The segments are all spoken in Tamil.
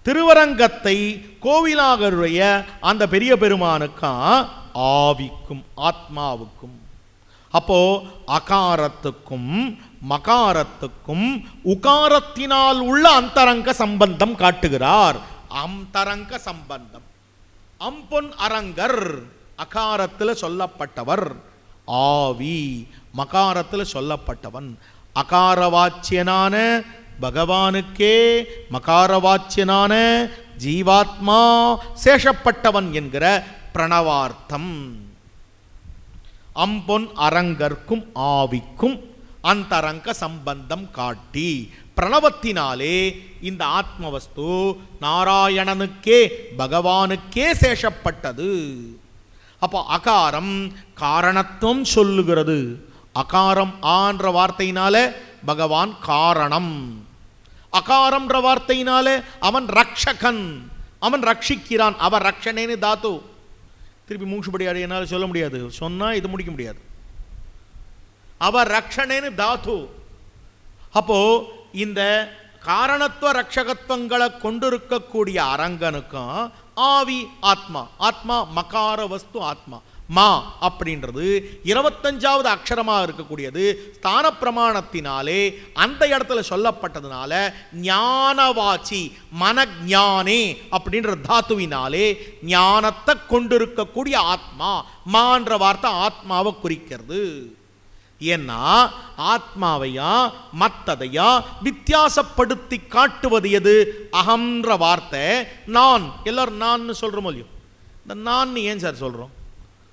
திருவரங்கத்தை கோவிலாகருடைய அந்த பெரிய பெருமானுக்கும் ஆவிக்கும் ஆத்மாவுக்கும். அப்போ அகாரத்துக்கும் மகாரத்துக்கும் உகாரத்தினால் உள்ள அந்தரங்க சம்பந்தம் காட்டுகிறார். அந்தரங்க சம்பந்தம். அம்பொன் அரங்கர் அகாரத்தில் சொல்லப்பட்டவர், ஆவி மகாரத்தில் சொல்லப்பட்டவன். அகாரவாச்சியனான பகவானுக்கே மகாரவாச்சியனான ஜீவாத்மா சேஷப்பட்டவன் என்கிற பிரணவார்த்தம். அம்பொன் அரங்கர்க்கும் ஆவிக்கும் அந்தரங்க சம்பந்தம் காட்டி பிரணவத்தினாலே இந்த ஆத்மவஸ்து நாராயணனுக்கே பகவானுக்கே சேஷப்பட்டது. அப்போ அகாரம் காரணத்துவம் சொல்லுகிறது. அகாரம் ஆன்ற வார்த்தையினால பகவான் காரணம், அகாரம்ன்ற வார்த்தையினால அவன் ரக்ஷகன், அவன் ரட்சிக்கிறான். அவன் ரக்ஷனேன்னு தாத்து. திருப்பி மூச்சுப்படி என்னால் சொல்ல முடியாது, சொன்னா இது முடிக்க முடியாது. அவ ரக்ஷனேன்னு தாத்து. அப்போ இந்த காரணத்துவ ரட்சகத்துவங்களை கொண்டிருக்கக்கூடிய அரங்கனுக்கும் ஆவி ஆத்மா, ஆத்மா மகார வஸ்து ஆத்மா. மா அப்படின்றது 25வது அக்ஷரமாக இருக்கக்கூடியது. ஸ்தான பிரமாணத்தினாலே அந்த இடத்துல சொல்லப்பட்டதுனால ஞானவாச்சி மனஞானே அப்படின்ற தாத்துவினாலே ஞானத்தை கொண்டிருக்கக்கூடிய ஆத்மா. மான்ற வார்த்தை ஆத்மாவை குறிக்கிறது. ஏன்னா ஆத்மாவையா மற்றதையா வித்தியாசப்படுத்தி காட்டுவது எது? அகம்ன்ற வார்த்தை. நான் எல்லாரும் நான் சொல்றோம் இல்லையோ, இந்த நான் ஏன் சார் சொல்றோம்?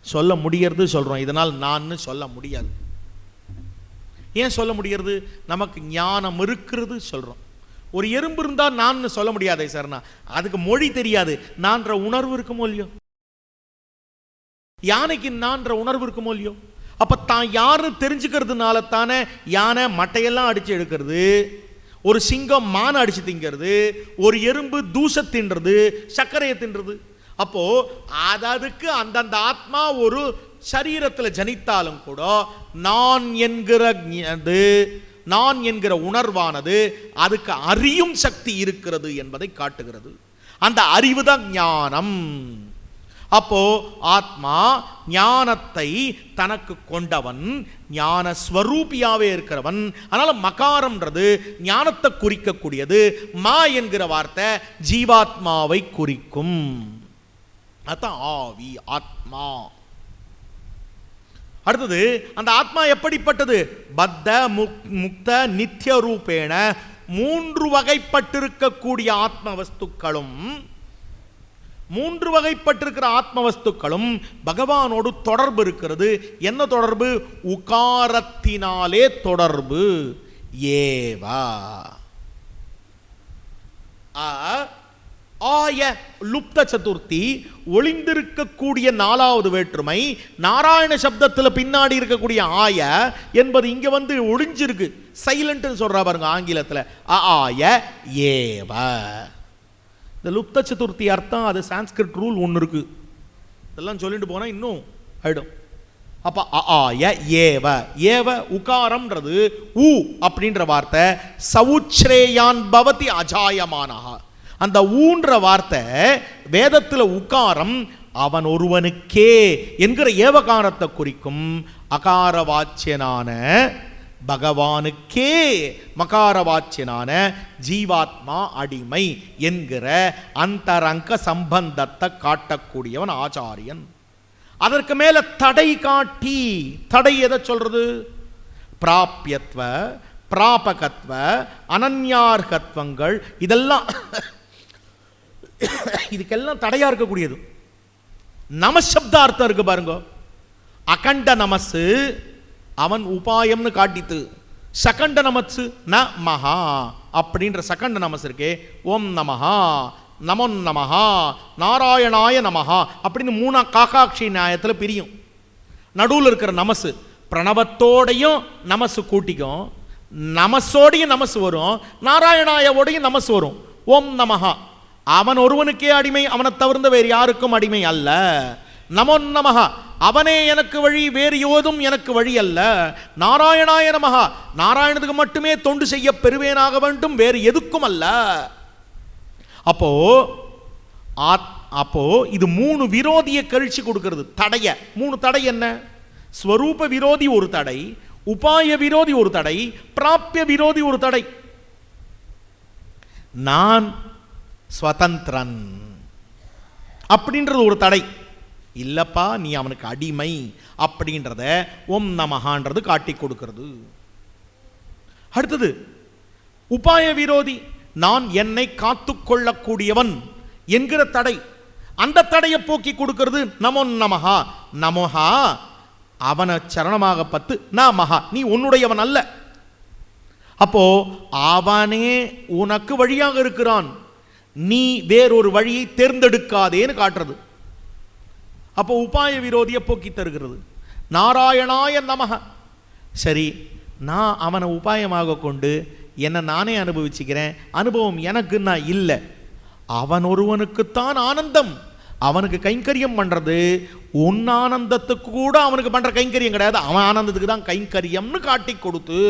சொல்ல முடியறது சொல்றோம். இதனால் நான் சொல்ல முடியாது. ஏன் சொல்ல முடியறது? நமக்கு ஞானம் இருக்கிறது சொல்றோம். ஒரு எறும்பு இருந்தா நான் சொல்ல முடியாதே சார்னா, அதுக்கு மொழி தெரியாது. நான்ற உணர்வு இருக்குமோ இல்லையோ? யானைக்கு நான்ற உணர்வு இருக்குமோ இல்லையோ? அப்ப தான் யாருன்னு தெரிஞ்சுக்கிறதுனால தானே யானை மட்டையெல்லாம் அடிச்சு எடுக்கிறது, ஒரு சிங்கம் மானை அடிச்சு திங்கிறது, ஒரு எறும்பு தூச தின்றது, சர்க்கரையை தின்றது. அப்போ அதுக்கு அந்தந்த ஆத்மா ஒரு சரீரத்தில் ஜனித்தாலும் கூட நான் என்கிற உணர்வானது அதுக்கு அறியும் சக்தி இருக்கிறது என்பதை காட்டுகிறது. அந்த அறிவு தான் ஞானம். அப்போ ஆத்மா ஞானத்தை தனக்கு கொண்டவன், ஞான ஸ்வரூபியாவே இருக்கிறவன். அதனால மகாரம்ன்றது ஞானத்தை குறிக்கக்கூடியது. மா என்கிற வார்த்தை ஜீவாத்மாவை குறிக்கும். அதான் ஆவி ஆத்மா. அடுத்தது அந்த ஆத்மா எப்படிப்பட்டது? பத்த முக்த நித்திய ரூபேண 3 வகைப்பட்டிருக்கக்கூடிய ஆத்ம வஸ்துக்களும், 3 வகைப்பட்டிருக்கிற ஆத்ம வஸ்துக்களும் பகவானோடு தொடர்பு இருக்கிறது. என்ன தொடர்பு? உகாரத்தினாலே தொடர்பு. ஏவா ஆய லுப்த சதுர்த்தி ஒளிந்திருக்கக்கூடிய 4வது வேற்றுமை. நாராயண சப்தத்தில் பின்னாடி இருக்கக்கூடிய ஆய என்பது இங்க வந்து ஒளிஞ்சிருக்கு, சைலண்ட் சொல்றா பாருங்க ஆங்கிலத்தில். ஆய ஏவ. இந்த லுப்த சதுர்த்தி அர்த்தம் அது சான்ஸ்கிரிட் ரூல் ஒன்று இருக்கு. இதெல்லாம் சொல்லிட்டு போனா இன்னும் ஆயிடும். அப்ப ஆய ஏவ. ஏவ உகாரம்ன்றது உ அப்படின்ற வார்த்தை சவுச்ரேயான் பவதி அஜாயமானஹ. அந்த ஊன்ற வார்த்தை வேதத்தில் உகாரம் அவன் ஒருவனுக்கே என்கிற ஏவகாரத்தை குறிக்கும். அகாரவாச்சியனான பகவானுக்கே மகாரவாச்சியனான ஜீவாத்மா அடிமை என்கிற அந்தரங்க சம்பந்தத்தை காட்டக்கூடியவன் ஆச்சாரியன். அதற்கு மேல தடை காட்டி, தடை எதை சொல்றது? பிராப்யத்வ பிராபகத்வ அனன்யார்கத்வங்கள் இதெல்லாம் இதுக்கெல்லாம் தடையா இருக்கக்கூடியது. நமசப்தார்த்தம் இருக்கு பாருங்க. அகண்ட நமசு அவன் உபாயம்னு காட்டித்து, சகண்ட நமசு ந மகா அப்படின்ற சகண்ட நமசு இருக்கே, ஓம் நமஹா நமோ நமஹா நாராயணாய நமஹா அப்படின்னு 3 காக்காட்சி நியாயத்தில் பிரியும். நடுவில் இருக்கிற நமசு பிரணவத்தோடையும் நமசு கூட்டிக்கும், நமசோடையும் நமசு வரும், நாராயணாயோடையும் நமசு வரும். ஓம் நமஹா அவன் ஒருவனுக்கே அடிமை, அவனை தவிர்ந்த வேறு யாருக்கும் அடிமை அல்ல. நமோ நமஹா அவனே எனக்கு வழி, வேறு யோதும் எனக்கு வழி அல்ல. நாராயணாய நமஹா நாராயணத்துக்கு மட்டுமே தொண்டு செய்ய பெறுவேனாக வேண்டும், வேறு எதுக்கும் அல்ல. அப்போ அப்போ இது 3 விரோதியை கழிச்சு கொடுக்கிறது. தடைய 3 தடை என்ன? ஸ்வரூப விரோதி ஒரு தடை, உபாய விரோதி ஒரு தடை, பிராப்ய விரோதி ஒரு தடை. நான் ஸ்வதந்திரன் அப்படின்றது ஒரு தடை. இல்லப்பா நீ அவனுக்கு அடிமை அப்படின்றத ஓம் நமஹான்றது காட்டி கொடுக்கிறது. அடுத்தது உபாய விரோதி, நான் என்னை காத்துக்கொள்ளக்கூடியவன் என்கிற தடை. அந்த தடையை போக்கி கொடுக்கிறது நமோ நமஹா. நமஹா அவனை சரணமாக பத்து, நமஹா நீ உன்னுடையவன் அல்ல. அப்போ அவனே உனக்கு வழியாக இருக்கிறான், நீ வேறொரு வழியை தேர்ந்தெடுக்காதேன்னு காட்டுறது. அப்போ உபாய விரோதியை போக்கி தருகிறது. நாராயணாய நமஹ. சரி, நான் அவனை உபாயமாக கொண்டு என்னை நானே அனுபவிச்சுக்கிறேன், அனுபவம் எனக்கு நான் இல்லை. அவன் ஒருவனுக்குத்தான் ஆனந்தம், அவனுக்கு கைங்கரியம் பண்றது உன் ஆனந்தத்துக்கு கூட அவனுக்கு பண்ற கைங்கரியம் கிடையாது, அவன் ஆனந்தத்துக்கு தான் கைங்கரியம்னு காட்டி கொடுத்து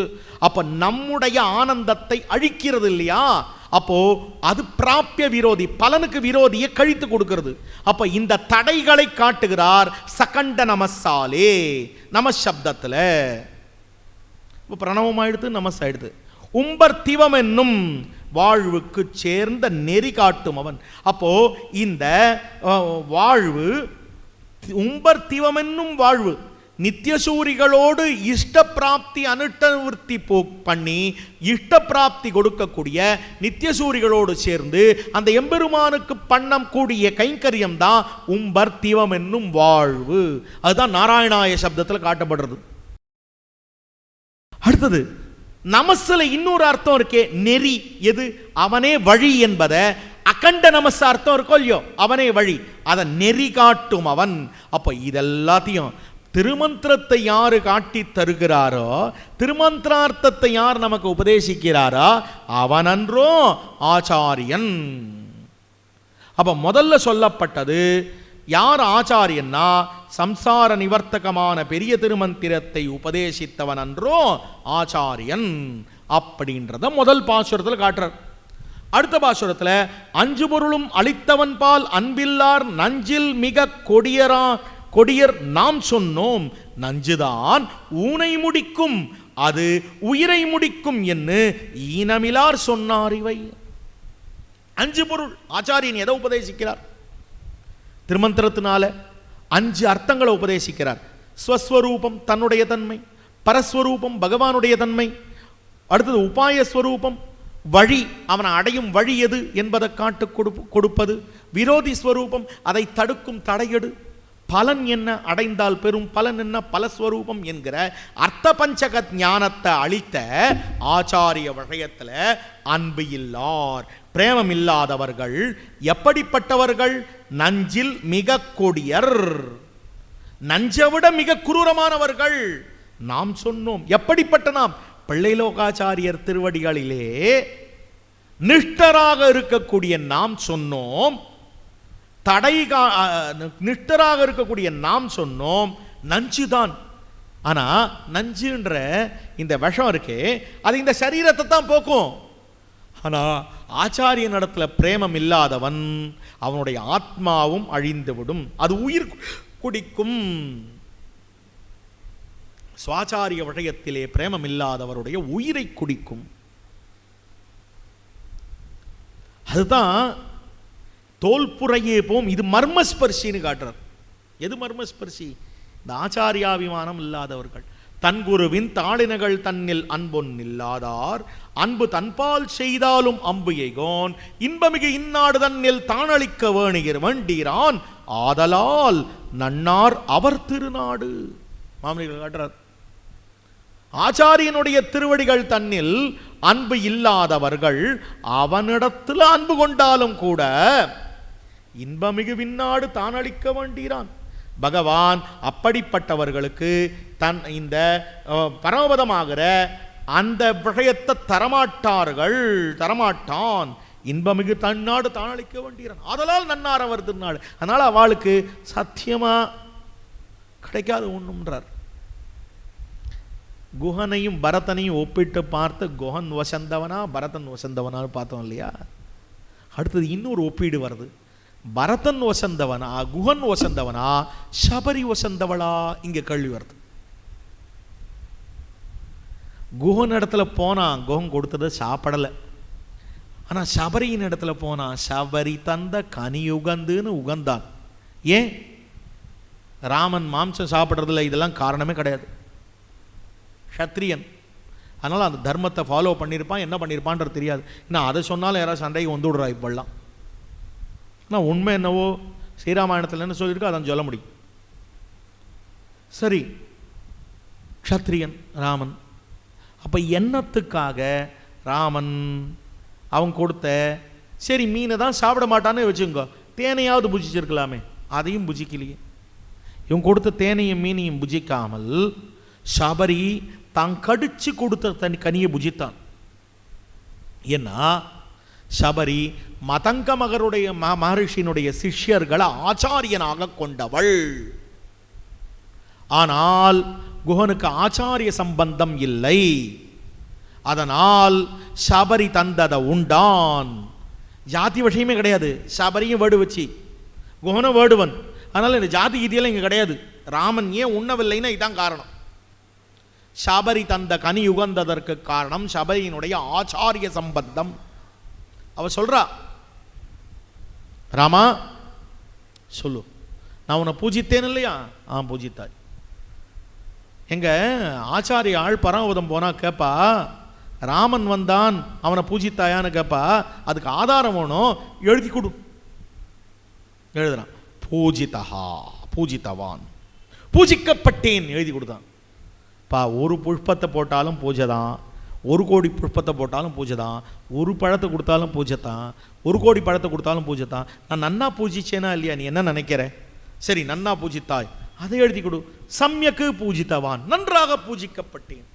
அப்ப நம்முடைய ஆனந்தத்தை அழிக்கிறது இல்லையா? அப்போ அது பிராப்ய விரோதி, பலனுக்கு விரோதியை கழித்து கொடுக்கிறது. அப்ப இந்த தடைகளை காட்டுகிறார் சகண்ட நமசாலே. நம சப்தத்துல பிரணவம் ஆயிடுத்து, நமஸ் ஆயிடுது. உம்பர் திவம் என்னும் வாழ்வுக்கு சேர்ந்த நெறி காட்டும் அவன். அப்போ இந்த வாழ்வு உம்பர் திவம் என்னும் வாழ்வு நித்தியசூரிகளோடு இஷ்ட பிராப்தி அனுஷ்டவர்த்தி பண்ணி இஷ்ட பிராப்தி கொடுக்கக்கூடிய நித்தியசூரிகளோடு சேர்ந்து அந்த எம்பெருமானுக்கு பண்ணம் கூடிய கைங்கரியம் தான் உம்பர் திவம் என்னும் வாழ்வு. அதுதான் நாராயணாய சப்தத்தில் காட்டப்படுறது. அடுத்தது நமஸ்ல இன்னொரு அர்த்தம் இருக்கே, நெறி. எது? அவனே வழி என்பதை அகண்ட நமஸ் அர்த்தம் இருக்கோ இல்லையோ, அவனே வழி, அதை நெறி காட்டும் அவன். அப்ப இதெல்லாத்தையும் திருமந்திரத்தை யாரு காட்டி தருகிறாரோ, திருமந்திரார்த்தத்தை யார் நமக்கு உபதேசிக்கிறாரோ அவனன்றோ ஆச்சாரியன். அப்ப முதல்ல சொல்லப்பட்டது யார் ஆச்சாரியன்னா, சம்சார நிவர்த்தகமான பெரிய திருமந்திரத்தை உபதேசித்தவன் அன்றோ ஆச்சாரியன் அப்படின்றத முதல் பாசுரத்தில் காட்டுறார். அடுத்த பாசுரத்தில் அஞ்சு பொருளும் அளித்தவன் பால் அன்பில்லார் நஞ்சில் மிக கொடியர் நாம் சொன்னோம், நஞ்சுதான் ஊனை முடிக்கும் அது உயிரை முடிக்கும் என்று ஈனமிலார் சொன்னார். இவை அஞ்சு பொருள். ஆச்சாரியன் எதை உபதேசிக்கிறார்? திருமந்திரத்தினால 5 அர்த்தங்களை உபதேசிக்கிறார். ஸ்வஸ்வரூபம் தன்னுடைய தன்மை, பரஸ்வரூபம் பகவானுடைய தன்மை, அடுத்தது உபாயஸ்வரூபம் வழி, அவனை அடையும் வழி எது என்பதை காட்டு கொடுப்பது, விரோதி ஸ்வரூபம் அதை தடுக்கும் தடையடு, பலன் என்ன, அடைந்தால் பெரும் பலன் என்ன, பலஸ்வரூபம் என்கிற அர்த்த பஞ்சக ஞானத்தை அளித்த ஆச்சாரிய விஷயத்தில் அன்பு இல்லார், பிரேமம் இல்லாதவர்கள் எப்படிப்பட்டவர்கள்? நஞ்சில் மிக கொடியர், நஞ்சை விட மிக குரூரமானவர்கள். நாம் சொன்னோம். எப்படிப்பட்ட நாம்? பிள்ளைலோகாச்சாரியர் திருவடிகளிலே நிஷ்டராக இருக்கக்கூடிய நாம் சொன்னோம். நிஷ்டராக இருக்கக்கூடிய நாம் சொன்னோம் நஞ்சுதான். ஆனா நஞ்சுன்ற இந்த விஷம் இருக்கே, அது இந்த சரீரத்தை தான் போக்கும். ஆனா ஆச்சாரிய நடத்துல பிரேமம் இல்லாதவன் அவனுடைய ஆத்மாவும் அழிந்துவிடும், அது உயிர் குடிக்கும். சுவாச்சாரிய விஷயத்திலே பிரேமம் இல்லாதவருடைய உயிரை குடிக்கும். அதுதான் தோல்புறையே போம். இது மர்மஸ்பர்ஷின்னு காட்டுறார். எது மர்மஸ்பர்ஷி? இந்த ஆச்சாரியாபிமானம் இல்லாதவர்கள். தன் குருவின் தாளினகள் தன்னில் அன்பொன் இல்லாதார் அன்பு தன்பால் செய்தாலும் அம்பு எய்கோன் இன்பமிகு இந்நாடு தன்னில் தானளிக்க வேண்டீரான் ஆதலால் நன்னார் அவர் திருநாடு. மாமனிகள் காட்டுறார். ஆச்சாரியனுடைய திருவடிகள் தன்னில் அன்பு இல்லாதவர்கள் அவனிடத்தில் அன்பு கொண்டாலும் கூட இன்பமிகு விண்ணாடு தானளிக்க வேண்டீரான். பகவான் அப்படிப்பட்டவர்களுக்கு இந்த பரமபதமாகிற அந்த விஷயத்தை தரமாட்டான். இன்பமிகு தன்னாடு தானளிக்க வேண்டீரான் ஆதலால் நன்னார் அவர் திருநாடு. அதனால அவளுக்கு சத்தியமா கிடைக்காது ஒண்ணும்ன்றார். குஹனையும் பரதனையும் ஒப்பிட்டு பார்த்து குஹன் வசந்தவனா பரதன் வசந்தவனான்னு பார்த்தோம் இல்லையா? அடுத்தது இன்னொரு ஒப்பீடு வருது. பரதன் வசந்தவனா, குஹன் வசந்தவனா, சபரி வசந்தவளா? இங்க கேள்வி வருது. குஹன் இடத்துல போனான், குஹன் கொடுத்ததை சாப்பிடலை. ஆனால் சபரியின் இடத்துல போனான், சபரி தந்த கனி உகந்துன்னு உகந்தான். ஏன்? ராமன் மாம்சம் சாப்பிட்றதுல இதெல்லாம் காரணமே கிடையாது, க்ஷத்ரியன். அதனால் அந்த தர்மத்தை ஃபாலோ பண்ணியிருப்பான். என்ன பண்ணியிருப்பான்றது தெரியாது. நான் அதை சொன்னாலும் யாராவது சண்டைக்கு வந்து விடுறா இப்பெல்லாம். ஆனால் உண்மை என்னவோ ஸ்ரீராமாயணத்தில் என்ன சொல்லியிருக்கோ அதான் சொல்ல முடியும். சரி, க்ஷத்ரியன் ராமன். அப்போ என்னத்துக்காக ராமன் அவன் கொடுத்த சரி மீனை தான் சாப்பிட மாட்டான்னு வச்சுக்கோ, தேனையாவது புஜிச்சிருக்கலாமே, அதையும் புஜிக்கலையே. இவன் கொடுத்த தேனையும் மீனையும் புஜிக்காமல் சபரி தான் கடிச்சு கொடுத்த கனியை புஜித்தான். ஏன்னா சபரி மதங்க மகருடைய மகரிஷியினுடைய சிஷ்யர்களை ஆச்சாரியனாக கொண்டவள். ஆனால் குஹனுக்கு ஆச்சாரிய சம்பந்தம் இல்லை. அதனால் சபரி தந்ததை உண்டான். ஜாதி விஷயமே கிடையாது. சபரியும் வேடு வச்சு, குஹனும் வேடுவன். அதனால் இந்த ஜாதி கீதியெல்லாம் இங்கே கிடையாது. ராமன் ஏன் உண்ணவில்லைன்னா இதான் காரணம். சபரி தந்த கனி உகந்ததற்கு காரணம் சபரியினுடைய ஆச்சாரிய சம்பந்தம். அவ சொல்றா, ராமா சொல்லு, நான் உன்னை பூஜித்தேன் இல்லையா? பூஜித்தாய். எங்க ஆச்சாரிய ஆள் பராவதம் போனா கேப்பா, ராமன் வந்தான் அவனை பூஜித்தாயான்னு கேப்பா. அதுக்கு ஆதாரம் வேணும், எழுதி கொடு. எழுதுறான், பூஜிதஹா பூஜித்தவான், பூஜிக்கப்பட்டேன் எழுதி கொடுத்தான். பா, ஒரு புஷ்பத்தை போட்டாலும் பூஜை தான், 1 கோடி புஷ்பத்தை போட்டாலும் பூஜை தான், ஒரு பழத்தை கொடுத்தாலும் பூஜை தான், 1 கோடி பழத்தை கொடுத்தாலும் பூஜை தான். நான் நன்னா பூஜிச்சேனா இல்லையா? நீ என்ன நினைக்கிற? சரி, நன்னா பூஜித்தாய், அதை எழுதி கொடு. சம்யக்கு பூஜித்தவான், நன்றாக பூஜிக்கப்பட்டேன்.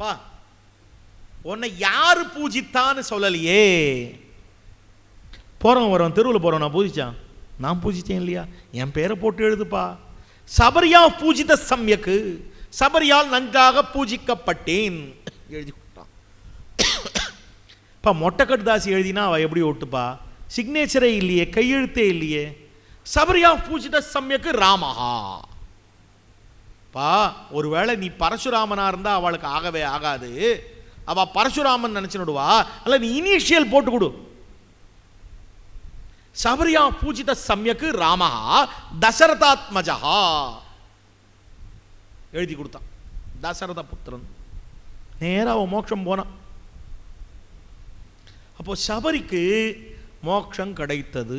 பா, உன்னை யாரு பூஜித்தான்னு சொல்லலையே. போறவன் வரவன் தெருவில் போறவன் நான் பூஜிச்சான், நான் பூஜித்தேன் இல்லையா? என் பேரை போட்டு எழுதுப்பா. சபரியா பூஜித சம்யக்கு, சபரியால் நன்றாக பூஜிக்கப்பட்டேன் எழுதி கொடுத்தான். இப்போ மொட்டைக்கட்டுதாசி எழுதினா அவள் எப்படி ஒட்டுப்பா? சிக்னேச்சரே இல்லையே, கையெழுத்தே இல்லையே. சபரியா பூஜித சம்யக்கு ராமஹா. பா, ஒருவேளை நீ பரசுராமனா இருந்தா அவளுக்கு ஆகவே ஆகாது. அவ பரசுராமன் நினைச்சுடுவா. அல்ல, நீ இனிஷியல் போட்டு கொடு. சபரியா பூஜித சம்யக்கு ராமஹா தசரதாத்மஜா எழுதி கொடுத்தான். தசரத புத்திரன். நேரா அவன் மோட்சம் போனான். அப்போ சபரிக்கு மோட்சம் கிடைத்தது.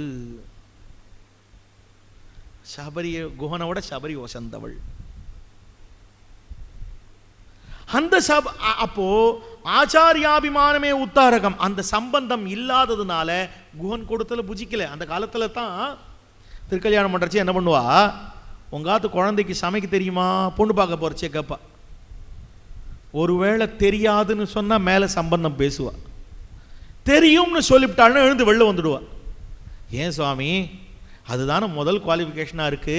சபரி குஹனோட சபரி வசந்தவள். அந்த அப்போ ஆச்சாரியாபிமானமே உத்தாரகம். அந்த சம்பந்தம் இல்லாததுனால குஹன் கொடுத்தல புஜிக்கல. அந்த காலத்துல தான் திருக்கல்யாணம் பண்றச்சு என்ன பண்ணுவா, உங்காத்து குழந்தைக்கு சமைக்க தெரியுமா பொண்ணு பார்க்க போறச்சே கேப்பா. ஒருவேளை தெரியாதுன்னு சொன்னா மேல சம்பந்தம் பேசுவா. தெரியும்னு சொல்லிவிட்டாலும் எழுந்து வெளில வந்துடுவா. ஏன் சுவாமி, அதுதானே முதல் குவாலிஃபிகேஷனாக இருக்கு.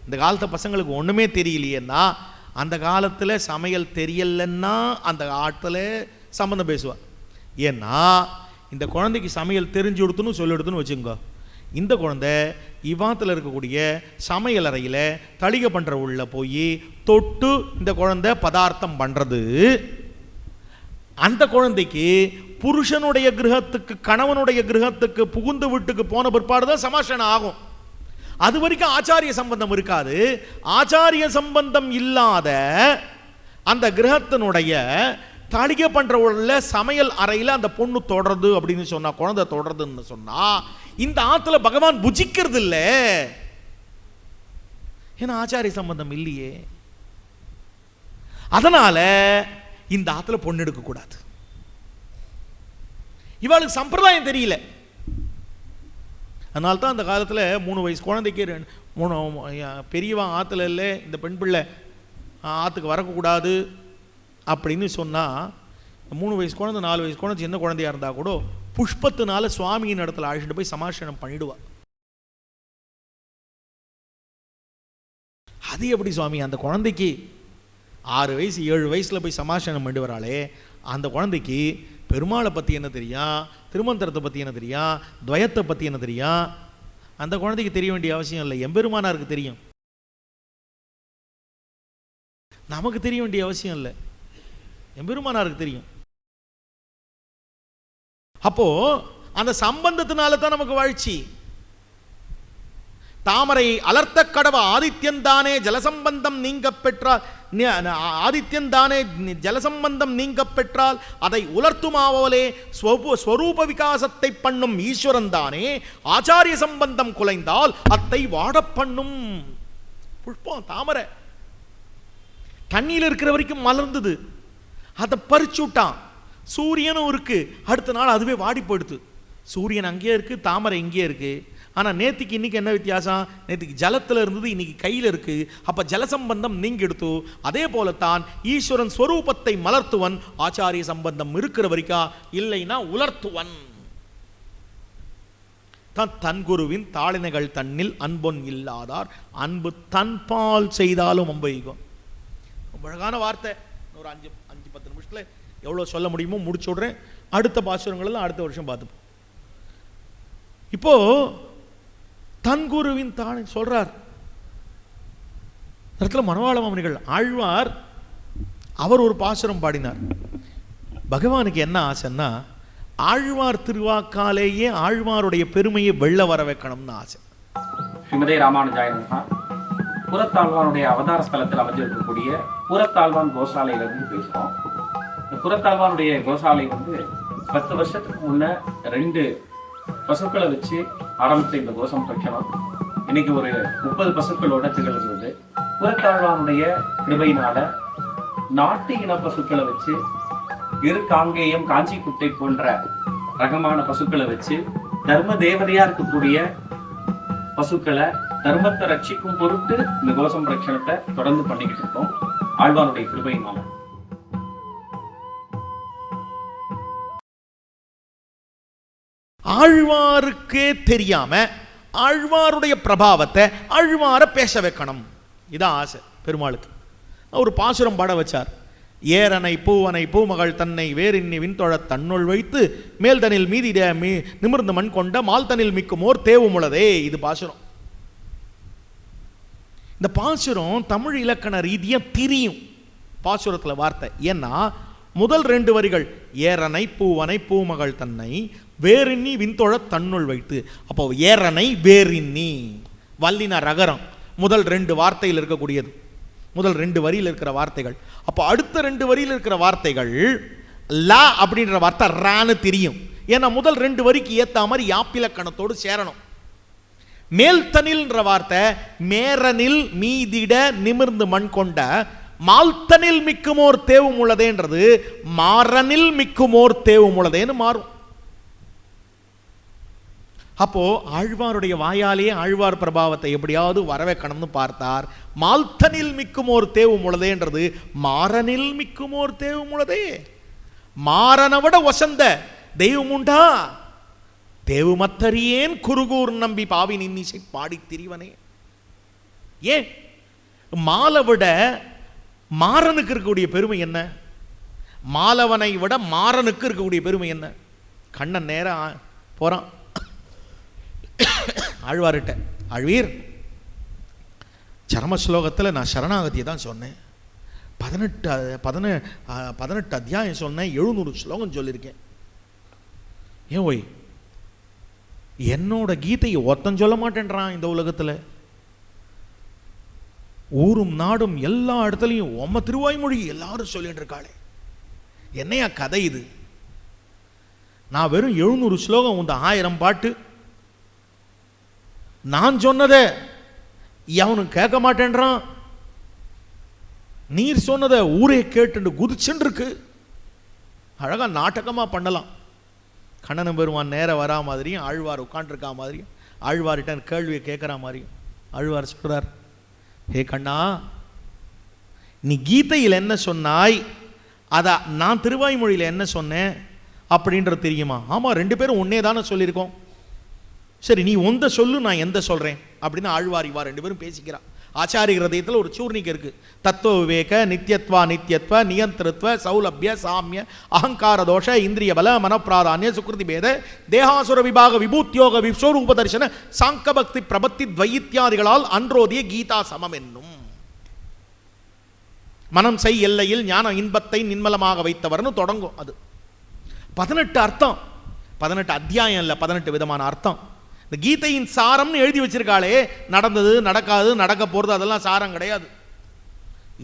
இந்த காலத்து பசங்களுக்கு ஒன்றுமே தெரியலையேன்னா, அந்த காலத்தில் சமையல் தெரியலன்னா அந்த ஆட்டில் சம்பந்தம் பேசுவா. ஏன்னா இந்த குழந்தைக்கு சமையல் தெரிஞ்சு கொடுத்துன்னு சொல்லி கொடுத்துன்னு வச்சுங்க, இந்த குழந்தை இவாத்தில் இருக்கக்கூடிய சமையல் அறையில் தளிகை பண்ணுற உள்ள போய் தொட்டு இந்த குழந்தை பதார்த்தம் பண்ணுறது, அந்த குழந்தைக்கு புருஷனுடைய கிரகத்துக்கு கணவனுடைய கிரகத்துக்கு புகுந்து வீட்டுக்கு போன பிற்பாடு தான் சமாஷனம் ஆகும். அது வரைக்கும் ஆச்சாரிய சம்பந்தம் இருக்காது. ஆச்சாரிய சம்பந்தம் இல்லாத அந்த கிரகத்தினுடைய தளிகை பண்ற உள்ள சமையல் அறையில் அந்த பொண்ணு தொடருது அப்படின்னு சொன்னா, குழந்தை தொடருதுன்னு சொன்னா, இந்த ஆத்துல பகவான் புஜிக்கிறது இல்லை. ஏன்னா ஆச்சாரிய சம்பந்தம் இல்லையே. அதனால இந்த ஆத்துல பொண்ணு எடுக்க கூடாது. இவளுக்கு சம்பிரதாயம் தெரியல. அதனால தான் அந்த காலத்தில் 3 வயசு குழந்தைக்கு 3 பெரியவன் ஆற்றுல இல்லை, இந்த பெண் பிள்ளை ஆற்றுக்கு வரக்கூடாது அப்படின்னு சொன்னால், 3 வயசு குழந்தை 4 வயசு குழந்தை சின்ன குழந்தையாக இருந்தால் கூட புஷ்பத்தினால சுவாமியின் இடத்துல அழைச்சிட்டு போய் சமாஷனம் பண்ணிடுவா. அது எப்படி சுவாமி, அந்த குழந்தைக்கு 6 வயசு 7 வயசில் போய் சமாஷனம் பண்ணி வராளே, அந்த குழந்தைக்கு பெருமாளை பற்றி என்ன தெரியும், திருமந்திரத்தை பற்றி என்ன தெரியும், துவயத்தை பற்றி என்ன தெரியும்? அந்த குழந்தைக்கு தெரிய வேண்டிய அவசியம் இல்லை, எம்பெருமானாருக்கு தெரியும். நமக்கு தெரிய வேண்டிய அவசியம் இல்லை, எம்பெருமானாருக்கு தெரியும். அப்போ அந்த சம்பந்தத்தினால தான் நமக்கு வாழ்ச்சி. தாமரை அலர்த்த கடவ ஆதித்யன் தானே ஜலசம்பந்தம் நீங்க பெற்றால், ஆதித்யன் தானே ஜலசம்பந்தம் நீங்க பெற்றால் அதை உலர்த்துமாவோலே ஸ்வரூப விகாசத்தை பண்ணும் ஈஸ்வரன் தானே ஆச்சாரிய சம்பந்தம் குலைந்தால் அத்தை வாட பண்ணும். புஷ்பம் தாமரை தண்ணியில் இருக்கிற வரைக்கும் மலர்ந்தது, அதை பறிச்சு விட்டான். சூரியனும் இருக்கு, அடுத்த நாள் அதுவே வாடி போயிடுது. சூரியன் அங்கேயே இருக்கு, தாமரை இங்கேயே இருக்கு. ஆனால் நேற்றுக்கு இன்னைக்கு என்ன வித்தியாசம்? நேற்றுக்கு ஜலத்தில் இருந்தது, இன்னைக்கு கையில் இருக்கு. அப்போ ஜலசம்பந்தம் நீங்க எடுத்து, அதே போலத்தான் ஈஸ்வரன் ஸ்வரூபத்தை மலர்த்துவன் ஆச்சாரிய சம்பந்தம் இருக்கிற வரைக்கும், இல்லைன்னா உலர்த்துவன். தன் குருவின் தாளினைகள் தன்னில் அன்பொன் இல்லாதார் அன்பு தன்பால் செய்தாலும் அம்பைக்கும். அழகான வார்த்தை. ஒரு 5-10 நிமிஷத்துல எவ்வளவு சொல்ல முடியுமோ முடிச்சு விடுறேன். அடுத்த பாசுரங்கள் எல்லாம் அடுத்த வருஷம் பார்த்துப்போம். இப்போ தன் குருவின் தாளை சொல்றார். இடத்துல மணவாள மாமனிகள் ஆழ்வார் அவர் ஒரு பாசுரம் பாடினார். பகவானுக்கு என்ன ஆசைன்னா, ஆழ்வார் திருவாக்காலேயே ஆழ்வாருடைய பெருமையை வெள்ள வர வைக்கணும்னு ஆசை. ஸ்ரீமதே ராமானுஜாய நமஹ. புறத்தாழ்வானுடைய அவதார ஸ்தலத்தில் அமைஞ்சிருக்கக்கூடிய புறத்தாழ்வான் கோசாலையிலிருந்து பேசுறோம். இந்த புறத்தாழ்வானுடைய கோசாலை 10 வருஷத்துக்கு முன்ன 2 பசுக்களை வச்சு ஆரம்பித்த இந்த கோசம் பிரச்சனம் இன்னைக்கு ஒரு 30 பசுக்களோட திகழ்கிறது. புறத்தாழ்வானுடைய கிருபையினால நாட்டு இன பசுக்களை வச்சு காங்கேயம், காஞ்சி குட்டை போன்ற ரகமான பசுக்களை வச்சு தர்ம தேவதையா இருக்கக்கூடிய பசுக்களை தர்மத்தை ரட்சிக்கும் பொருட்டு இந்த கோசம் பிரச்சனத்தை தொடர்ந்து பண்ணிக்கிட்டு இருக்கோம் ஆழ்வாருடைய கிருபையினால. ஆழ்வாருக்கே தெரியாம ஆழ்வாருடைய பிரபாவத்தை ஆழ்வார பேச வைக்கணும், இதான் ஆசை பெருமாளுக்கு. ஒரு பாசுரம் பாட வச்சார். ஏரனை பூவனை பூமகள் தன்னை வேறின்னி விண்தொழ தன்னுள் வைத்து மேல்தனில் மீதிட நிமிர்ந்து மண் கொண்ட மால்தனில் மிக்குமோர் தேவுமுளதே. இது பாசுரம். இந்த பாசுரம் தமிழ் இலக்கண ரீதியா திரியும் பாசுரத்துல வார்த்தை. ஏன்னா முதல் 2 வரிகள் ஏரனை பூவனை பூமகள் தன்னை வேறின்னி விண்தொழ தன்னுள் வைத்து. அப்போ ஏரனை வேறின்னி வல்லின ரகரம் முதல் 2 வார்த்தையில் இருக்கக்கூடியது, முதல் 2 வரியில் இருக்கிற வார்த்தைகள். அப்போ அடுத்த 2 வரியில் இருக்கிற வார்த்தைகள் லா அப்படின்ற வார்த்தை ரான்னு தெரியும். ஏன்னா முதல் 2 வரிக்கு ஏற்ற மாதிரி யாப்பிலக்கணத்தோடு சேரணும். மேல்தனில்ன்ற வார்த்தை மேரனில் மீதிட நிமிர்ந்து மண் கொண்ட மால்தனில் மிக்குமோர் தேவும் உள்ளதேன்றது மாறனில் மிக்குமோர் தேவும் உள்ளதேன்னு மாறும். அப்போ ஆழ்வாருடைய வாயாலே ஆழ்வார் பிரபாவத்தை எப்படியாவது வரவேற்கணும்னு பார்த்தார். மால்தனில் மிக்குமோர் தேவும் உள்ளதேன்றது மாறனில் மிக்குமோர் தேவும் உள்ளதே. மாறனை விட வசந்த தெய்வம் உண்டா? தேவுமத்தறியேன் குருகூர் நம்பி பாவி நின்னிசை பாடி திரிவனே. ஏன் மாலை விட மாறனுக்கு இருக்கக்கூடிய பெருமை என்ன? மாலவனை விட மாறனுக்கு இருக்கக்கூடிய பெருமை என்ன? கண்ணன் நேரம் போறான் ஆழ்வார்கிட்ட. ஆழ்வீர், சரம ஸ்லோகத்தில் நான் சரணாகதியை தான் சொன்னேன். 18 அத்தியாயம் சொன்னேன், 700 ஸ்லோகம் சொல்லியிருக்கேன். ஏன் ஓய் என்னோட கீதையை ஒருத்தன் சொல்ல மாட்டேன்றான் இந்த உலகத்தில். ஊரும் நாடும் எல்லா இடத்துலையும் உம்ம திருவாய்மொழி எல்லாரும் சொல்லிட்டு இருக்காளே, என்னையா கதை இது? நான் வெறும் 700 ஸ்லோகம், இந்த 1000 பாட்டு நான் சொன்னதை அவனுக்கு கேட்க மாட்டேன்றான். நீர் சொன்னதை ஊரே கேட்டு குதிச்சுன்னு இருக்கு. அழகா நாடகமா பண்ணலாம். கண்ணனும் பெருமான் நேர வரா மாதிரியும் ஆழ்வார் உட்காண்டிருக்கா மாதிரியும் ஆழ்வார்கிட்ட கேள்வியை கேட்குற மாதிரியும் ஆழ்வார் சொல்றார், ஹே கண்ணா, நீ கீதையில் என்ன சொன்னாய், அதை நான் திருவாய்மொழியில் என்ன சொன்னேன் அப்படின்றது தெரியுமா? ஆமாம், 2 பேரும் ஒன்னே தானே சொல்லியிருக்கோம். சரி, நீ ஒந்த சொல்லு, நான் எந்த சொல்கிறேன் அப்படின்னு ஆழ்வார் இவா 2 பேரும் பேசிக்கிறா. ஆச்சாரிய ஹிருதயத்தில் ஒரு சூர்ணிக்கு இருக்கு. தத்துவ விவேக, நித்தியத்வா நித்தியத்வ, நியந்திரத்வ, சௌலபிய, சாமிய, அகங்கார தோஷ, இந்திரிய பல, மனப்பிராதானிய, சுக்ருதி பேத, தேகாசுர விபாக, விபூத்தியோக, விஸ்வரூப தரிசன, சாங்க பக்தி பிரபத்தி துவையித்யாதிகளால் அன்றோதிய கீதா சமம் என்னும். மனம் செய் எல்லையில் ஞான இன்பத்தை நின்மலமாக வைத்தவர்னு தொடங்கும். அது 18 அர்த்தம், 18 அத்தியாயம் இல்லை, 18 விதமான அர்த்தம். இந்த கீதையின் சாரம்னு எழுதி வச்சிருக்காளே, நடந்தது நடக்காது நடக்க போறது அதெல்லாம் சாரம் கிடையாது.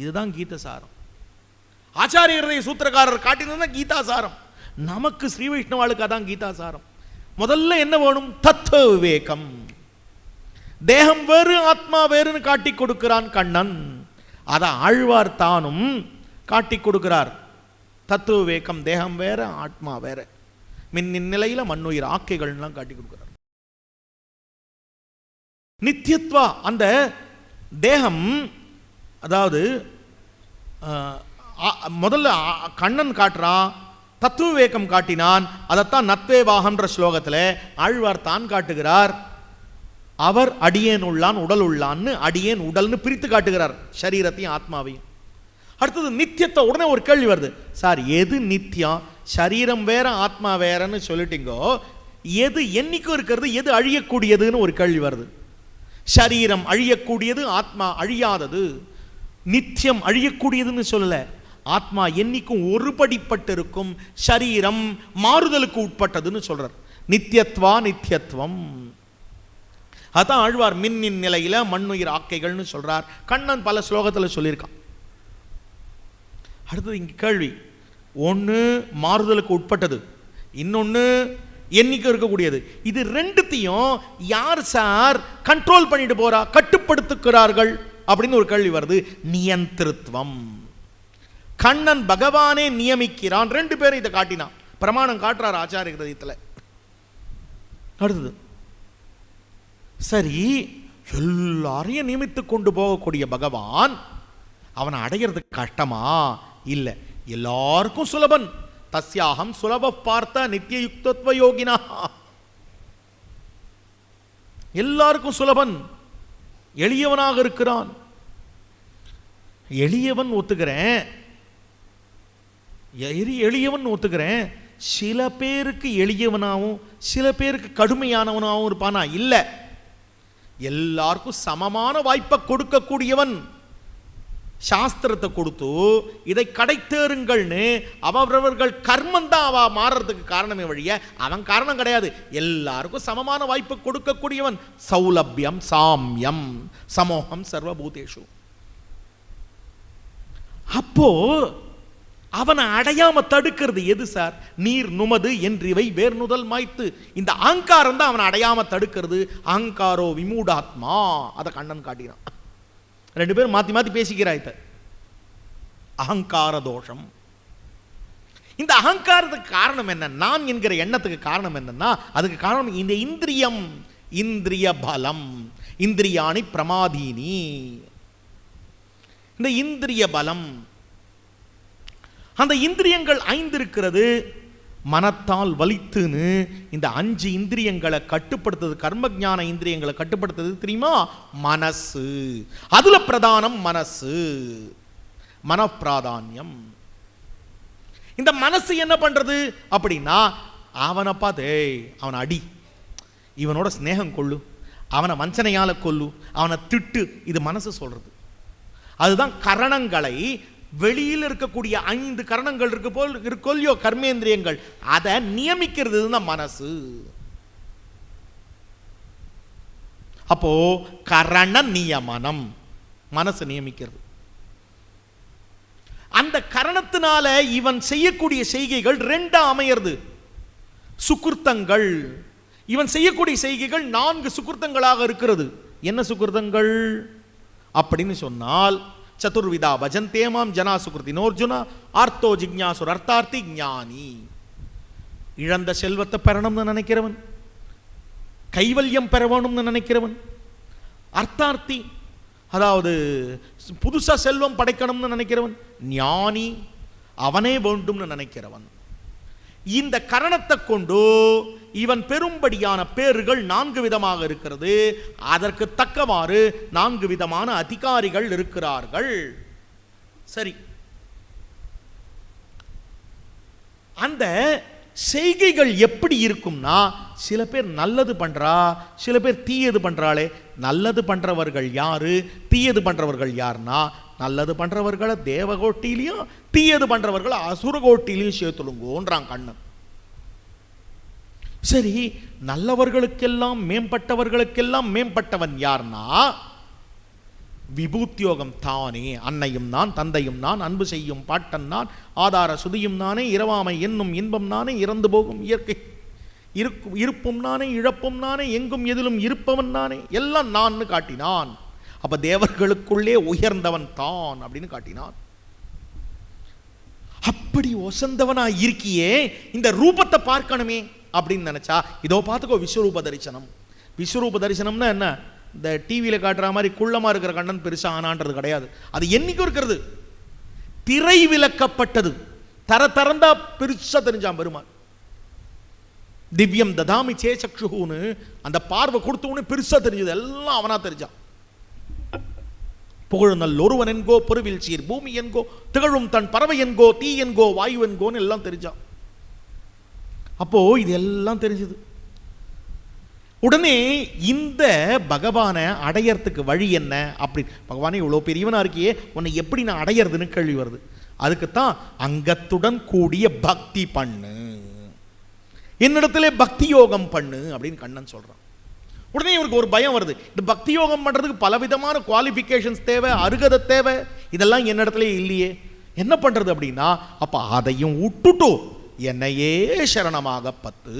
இதுதான் கீத சாரம். ஆச்சாரிய சூத்திரக்காரர் காட்டினது கீதா சாரம். நமக்கு ஸ்ரீ வைஷ்ணவாளுக்கு அதான் கீதா சாரம். முதல்ல என்ன வேணும்? தத்துவ விவேகம். தேகம் வேறு ஆத்மா வேறுன்னு காட்டி கொடுக்கிறான் கண்ணன். அதை ஆழ்வார் தானும் காட்டி கொடுக்கிறார். தத்துவ விவேகம், தேகம் வேற ஆத்மா வேற, மின்னின் நிலையில மண்ணுயிர் ஆக்கைகள்லாம் காட்டி கொடுக்கிறார். நித்தியத்வா, அந்த தேகம், அதாவது முதல்ல கண்ணன் காட்டுறான், தத்துவ விவேகம் காட்டினான். அதைத்தான் நத்வேவாகன்ற ஸ்லோகத்தில் ஆழ்வார் தான் காட்டுகிறார். அவர் அடியேன் உள்ளான் உடல் உள்ளான்னு, அடியேன் உடல்னு பிரித்து காட்டுகிறார் சரீரத்தையும் ஆத்மாவையும். அடுத்தது நித்தியத்தை. உடனே ஒரு கேள்வி வருது, சார் எது நித்தியம்? சரீரம் வேற ஆத்மா வேறன்னு சொல்லிட்டீங்கோ, எது என்னைக்கும் இருக்கிறது, எது அழியக்கூடியதுன்னு ஒரு கேள்வி வருது. சரீரம் அழியக்கூடியது, ஆத்மா அழியாதது. நித்தியம் அழியக்கூடியதுன்னு சொல்லல, ஆத்மா என்னைக்கும் ஒருபடிப்பட்டு இருக்கும், சரீரம் மாறுதலுக்கு உட்பட்டதுன்னு சொல்றார். நித்தியத்வா நித்தியத்துவம். அதான் ஆழ்வார் மின்னின் நிலையில மண்ணுயிர் ஆக்கைகள்னு சொல்றார். கண்ணன் பல ஸ்லோகத்தில் சொல்லியிருக்கான். அடுத்தது இங்க கேள்வி, ஒன்று மாறுதலுக்கு உட்பட்டது, இன்னொன்று என்னைக்கு இருக்கக்கூடியது. இது ரெண்டுத்தையும் யார் சார் கண்ட்ரோல் பண்ணிட்டு போறா, கட்டுப்படுத்துகிறார்கள் அப்படின்னு ஒரு கேள்வி வருது. நியந்திரத்துவம். கண்ணன் பகவானே நியமிக்கிறான். ரெண்டு பேரும் இதை காட்டினான், பிரமாணம் காட்டுறார் ஆச்சாரிய ஹிருதயத்தில். அடுத்தது சரி, எல்லாரையும் நியமித்து கொண்டு போகக்கூடிய பகவான் அவனை அடைகிறதுக்கு கஷ்டமா? இல்லை, எல்லாருக்கும் சுலபன். தஸ்யாகம் சுலப பார்த்த நித்திய யுக்தத்வ யோகினா. எல்லாருக்கும் சுலபன், எளியவனாக இருக்கிறான். எளியவன் ஒத்துக்கிறேன், எளியவன் ஒத்துக்கிறேன். சில பேருக்கு எளியவனாகவும் சில பேருக்கு கடுமையானவனாகவும் இருப்பானா? இல்லை, எல்லாருக்கும் சமமான வாய்ப்பை கொடுக்கக்கூடியவன். சாஸ்திரத்தை கொடுத்து இதை கடைத்தேறுங்கள்னு அவரவர்கள் கர்மம் தான் அவ மாறுறதுக்கு காரணமே வழிய அவன் காரணம் கிடையாது. எல்லாருக்கும் சமமான வாய்ப்பு கொடுக்கக்கூடியவன். சௌலபியம், சாமியம், சமோகம் சர்வபூதேஷு. அப்போ அவனை அடையாம தடுக்கிறது எது சார்? நீர் நுமது என்றிவை வேர் நுதல் மாய்த்து. இந்த அகங்காரம் தான் அவனை அடையாம தடுக்கிறது. அகங்காரோ விமூடாத்மா. அதை கண்ணன் காட்டினான். ரெண்டு பேரும் மாத்தி மாத்தி பேசிக்கிறாய். அகங்கார தோஷம். இந்த அகங்காரத்துக்கு காரணம் என்ன? நான் என்கிற எண்ணத்துக்கு காரணம் என்னன்னா, அதுக்கு காரணம் இந்த இந்திரியம், இந்திரிய பலம். இந்திரியாணி பிரமாதீனி. இந்த இந்திரிய பலம், அந்த இந்திரியங்கள் 5 இருக்கிறது. மனத்தால் வலித்துன்னு இந்த 5 இந்திரியங்களை கட்டுப்படுத்துறது, கர்மஞான இந்திரியங்களை கட்டுப்படுத்துறது தெரியுமா? மனசு. அதுல பிரதானம் மனசு, மனப்பிராதான்யம். இந்த மனசு என்ன பண்றது அப்படின்னா, அவனை பார்த்து அவனை அடி, இவனோட ஸ்நேகம் கொள்ளு, அவனை வஞ்சனையால கொள்ளு, அவனை திட்டு, இது மனசு சொல்றது. அதுதான் கரணங்களை, வெளியில் இருக்கக்கூடிய 5 கரணங்கள் இருக்கு போல் இருக்கொல்லியோ கர்மேந்திரியங்கள், அதை நியமிக்கிறது தான் மனசு. அப்போ கரண நியமனம், மனசு நியமிக்கிறது. அந்த கரணத்தினால இவன் செய்யக்கூடிய செய்கைகள் 2 அமையிறது. சுகிருத்தங்கள், இவன் செய்யக்கூடிய செய்கைகள் 4 சுகிருத்தங்களாக இருக்கிறது. என்ன சுகிருத்தங்கள் அப்படின்னு சொன்னால், சதுர்விதா பஜந்தேமாம் ஜனா சுகிருத்தினோர்ஜுனா ஆர்த்தோ ஜிக்ஞாசுர் அர்த்தார்த்தி ஞானி. இழந்த செல்வத்தை பெறணும்னு நினைக்கிறவன், கைவல்யம் பெற வேணும்னு நினைக்கிறவன். அர்த்தார்த்தி, அதாவது புதுசா செல்வம் படைக்கணும்னு நினைக்கிறவன். ஞானி, அவனே வேண்டும்னு நினைக்கிறவன். இந்த கரணத்தை கொண்டு இவன் பெரும்படியான பேர்கள் 4 விதமாக இருக்கிறது. அதற்கு தக்கவாறு 4 விதமான அதிகாரிகள் இருக்கிறார்கள். சரி, அந்த செய்கைகள் எப்படி இருக்கும்னா, சில பேர் நல்லது பண்றா, சில பேர் தீயது பண்றாளே. நல்லது பண்றவர்கள் யாரு, தீயது பண்றவர்கள் யாருன்னா, நல்லது பண்றவர்களை தேவகோட்டிலையும் தீயது பண்றவர்களை அசுரகோட்டிலையும் சேர்த்துடுங்கோன்றான் கண்ணன். சரி, நல்லவர்களுக்கெல்லாம் மேம்பட்டவர்களுக்கெல்லாம் மேம்பட்டவன் யார்னா, விபூத்தியோகம் தானே. அன்னையும் நான், தந்தையும் நான், அன்பு செய்யும் பாட்டன் நான், ஆதார சுதியும் நானே, இரவாமை என்னும் இன்பம் நானே, இறந்து போகும் இயற்கை இருப்பும் நானே, இழப்பும் நானே, எங்கும் எதிலும் இருப்பவன் நானே, எல்லாம் நான் காட்டினான். அப்ப தேவர்களுக்குள்ளே உயர்ந்தவன் தான் அப்படின்னு காட்டினான். அப்படி ஒசந்தவனா இருக்கியே, இந்த ரூபத்தை பார்க்கணுமே அப்படின்னு நினைச்சா, இதோ பார்த்துக்கோ விஸ்வரூப தரிசனம். விஸ்வரூப தரிசனம்னா என்ன? இந்த டிவியில் காட்டுற மாதிரி குள்ளமா இருக்கிற கண்ணன் பெருசா ஆனான்றது கிடையாது. அது என்னைக்கும் இருக்கிறது, திரை விலக்கப்பட்டது. தரந்தா பெருசா தெரிஞ்சான் பெருமாள். திவ்யம் ததாமி சே சக்ஷுன்னு அந்த பார்வை கொடுத்தவனே பெருசா தெரிஞ்சது, எல்லாம் அவனா தெரிஞ்சான். புகழ்நல் ஒருவன் என்கோ, பொருவில் சீர் பூமி என்கோ, திகழும் தன் பறவை என்கோ, தீ என்கோ, வாயு என்கோன்னு எல்லாம் தெரிஞ்சான். அப்போ இது எல்லாம் தெரிஞ்சது. உடனே இந்த பகவானை அடையறதுக்கு வழி என்ன அப்படி, பகவானே இவ்வளோ பெரியவனா இருக்கியே, உன்னை எப்படி நான் அடையிறதுன்னு கேள்வி வருது. அதுக்குத்தான் அங்கத்துடன் கூடிய பக்தி பண்ணு, என்னிடத்திலே பக்தி யோகம் பண்ணு அப்படின்னு கண்ணன் சொல்றான். உடனே இவருக்கு ஒரு பயம் வருது. இந்த பக்தி யோகம் பண்றதுக்கு பலவிதமான குவாலிஃபிகேஷன்ஸ் தேவை, அருகதை தேவை, இதெல்லாம் என்னிடத்துல இல்லையே, என்ன பண்றது அப்படின்னா, அப்ப அதையும் விட்டுட்டு என்னையே சரணமாக பத்து.